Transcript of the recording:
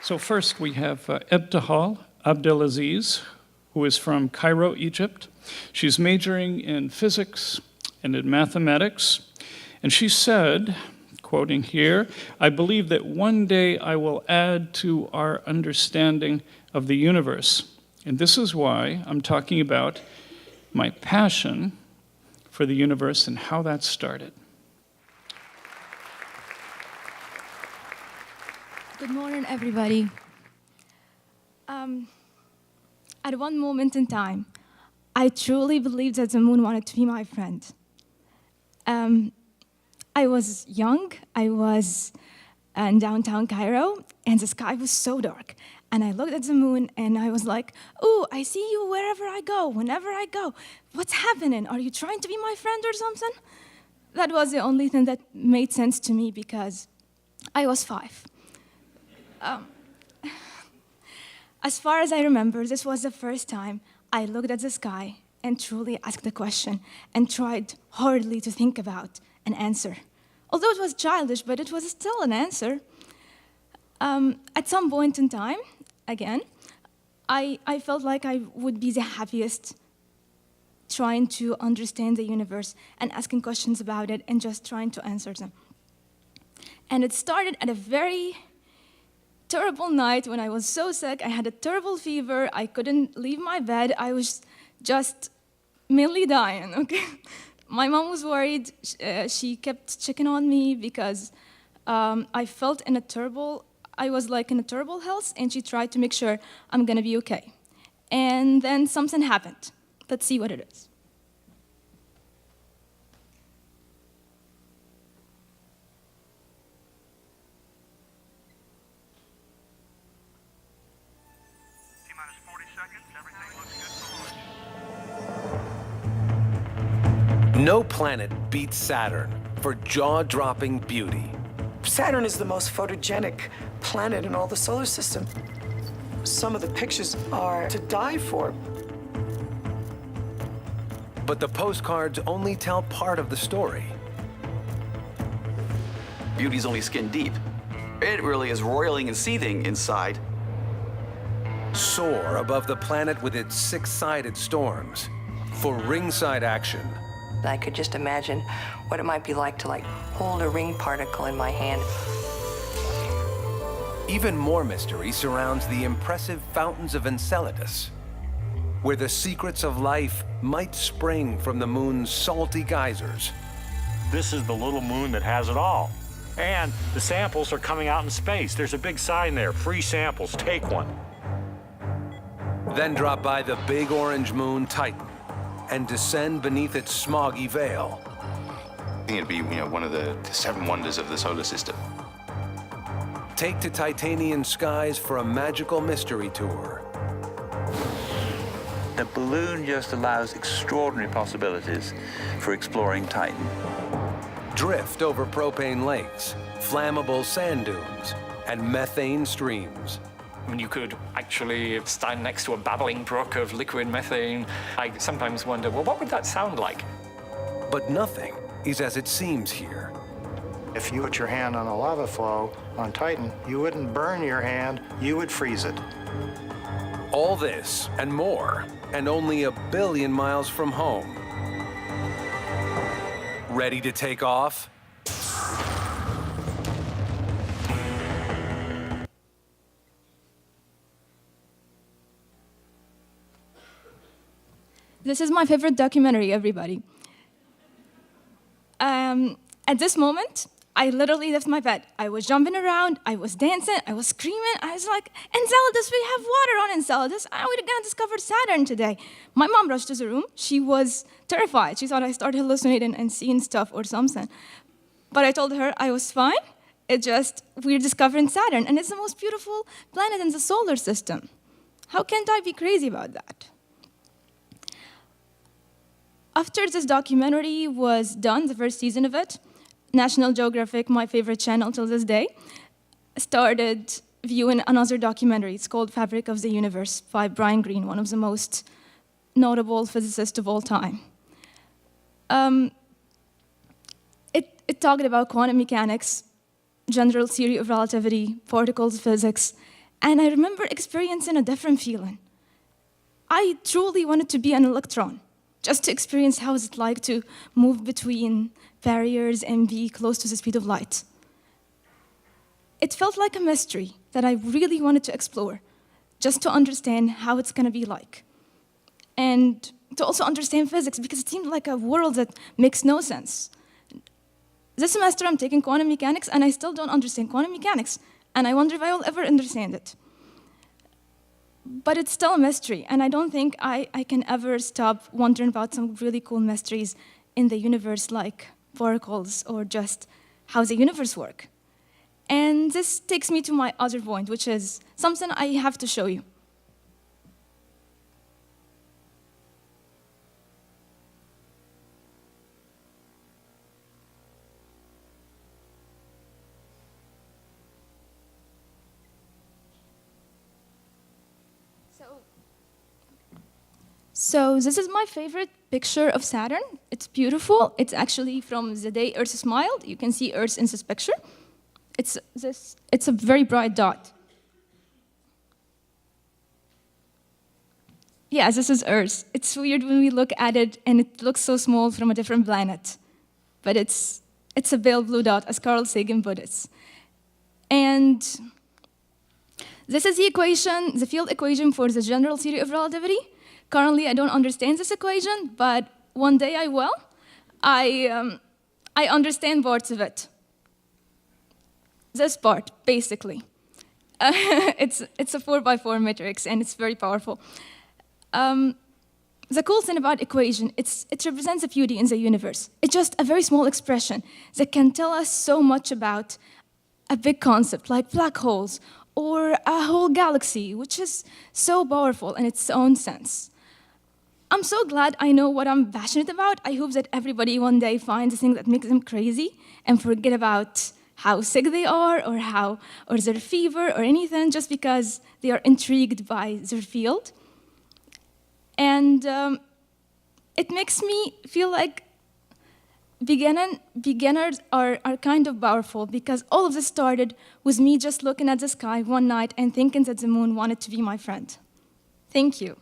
So first we have Ebtihal Abdelaziz, who is from Cairo, Egypt. She's majoring in physics and in mathematics. And she said, quoting here, "I believe that one day I will add to our understanding of the universe. And this is why I'm talking about my passion for the universe and how that started." Good morning, everybody. At one moment in time, I truly believed that the moon wanted to be my friend. I was young, I was in downtown Cairo, and the sky was so dark. And I looked at the moon, and I was like, "Ooh, I see you wherever I go, whenever I go. What's happening? Are you trying to be my friend or something?" That was the only thing that made sense to me because I was 5. As far as I remember, this was the first time I looked at the sky and truly asked the question and tried hardly to think about an answer. Although it was childish, but it was still an answer. At some point in time, again, I felt like I would be the happiest trying to understand the universe and asking questions about it and just trying to answer them. And it started at a very terrible night when I was so sick. I had a terrible fever. I couldn't leave my bed. I was just mainly dying, okay? My mom was worried. She kept checking on me because I felt I was like in a terrible health, and she tried to make sure I'm gonna be okay. And then something happened. Let's see what it is. T-minus 40 seconds. Everything looks good for launch. No planet beats Saturn for jaw-dropping beauty. Saturn is the most photogenic planet in all the solar system. Some of the pictures are to die for. But the postcards only tell part of the story. Beauty's only skin deep. It really is roiling and seething inside. Soar above the planet with its six-sided storms for ringside action. I could just imagine what it might be like to hold a ring particle in my hand. Even more mystery surrounds the impressive fountains of Enceladus, where the secrets of life might spring from the moon's salty geysers. This is the little moon that has it all. And the samples are coming out in space. There's a big sign there, free samples, take one. Then drop by the big orange moon Titan and descend beneath its smoggy veil. I think it'd be, one of the 7 wonders of the solar system. Take to Titanian skies for a magical mystery tour. The balloon just allows extraordinary possibilities for exploring Titan. Drift over propane lakes, flammable sand dunes, and methane streams. When you could actually stand next to a babbling brook of liquid methane, I sometimes wonder, well, what would that sound like? But nothing is as it seems here. If you put your hand on a lava flow on Titan, you wouldn't burn your hand, you would freeze it. All this and more, and only 1 billion miles from home. Ready to take off? This is my favorite documentary, everybody. At this moment, I literally left my bed. I was jumping around, I was dancing, I was screaming. I was like, "Enceladus, we have water on Enceladus. We're gonna discover Saturn today." My mom rushed to the room. She was terrified. She thought I started hallucinating and seeing stuff or something. But I told her I was fine. We're discovering Saturn, and it's the most beautiful planet in the solar system. How can't I be crazy about that? After this documentary was done, the first season of it, National Geographic, my favorite channel till this day, started viewing another documentary. It's called Fabric of the Universe by Brian Greene, one of the most notable physicists of all time. It talked about quantum mechanics, general theory of relativity, particles physics, And I remember experiencing a different feeling. I truly wanted to be an electron, just to experience how it's like to move between barriers and be close to the speed of light. It felt like a mystery that I really wanted to explore, just to understand how it's going to be like. And to also understand physics, because it seemed like a world that makes no sense. This semester I'm taking quantum mechanics, and I still don't understand quantum mechanics, and I wonder if I will ever understand it. But it's still a mystery, and I don't think I can ever stop wondering about some really cool mysteries in the universe, like particles or just how the universe works. And this takes me to my other point, which is something I have to show you. So this is my favorite picture of Saturn. It's beautiful. It's actually from the day Earth smiled. You can see Earth in this picture. It's a very bright dot. Yeah, this is Earth. It's weird when we look at it, and it looks so small from a different planet. But it's a pale blue dot, as Carl Sagan put it. And this is the equation, the field equation for the general theory of relativity. Currently, I don't understand this equation, but one day I will. I understand parts of it. This part, basically. It's a 4x4 matrix, and it's very powerful. The cool thing about equation, it represents the beauty in the universe. It's just a very small expression that can tell us so much about a big concept, like black holes, or a whole galaxy, which is so powerful in its own sense. I'm so glad I know what I'm passionate about. I hope that everybody one day finds the thing that makes them crazy and forget about how sick they are or their fever or anything, just because they are intrigued by their field. And it makes me feel like beginners are kind of powerful, because all of this started with me just looking at the sky one night and thinking that the moon wanted to be my friend. Thank you.